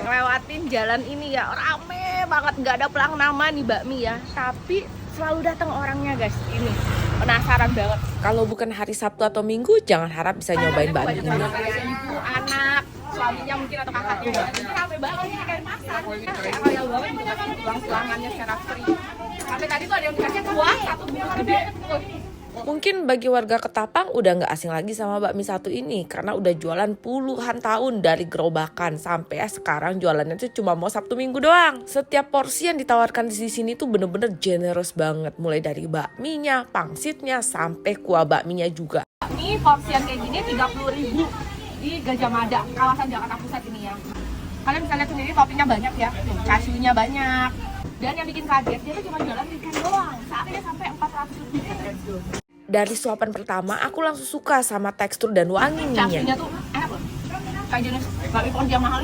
Lewatin jalan ini ya, rame banget, nggak ada pelang nama nih bakmi ya, tapi selalu datang orangnya guys. Ini penasaran banget. Kalau bukan hari Sabtu atau Minggu, jangan harap bisa nyobain bakmi ini. Ibu, anak, suaminya mungkin atau kakaknya. Ini rame banget nih kayak pasar. Kayak banget tulang-tulangannya secara free. Sampai tadi tuh ada yang dikasih kuah satu buah gede. Mungkin bagi warga Ketapang udah nggak asing lagi sama bakmi satu ini karena udah jualan puluhan tahun dari gerobakan sampai sekarang jualannya tuh cuma mau Sabtu Minggu doang. Setiap porsi yang ditawarkan di sini tuh bener-bener generous banget, mulai dari bakminya, pangsitnya sampai kuah bakminya juga. Ini porsian kayak gini 30.000 di Gajah Mada, kawasan Jakarta Pusat ini ya. Kalian bisa lihat sendiri toppingnya banyak ya, cashewnya banyak. Dan yang bikin kaget, dia tuh cuma jualan weekend doang. Saatnya sampai 400 lebih. Dari suapan pertama, aku langsung suka sama tekstur dan wangi mie-nya. Cashewnya tuh enak loh. Kayak jenis bakmi pohon yang mahal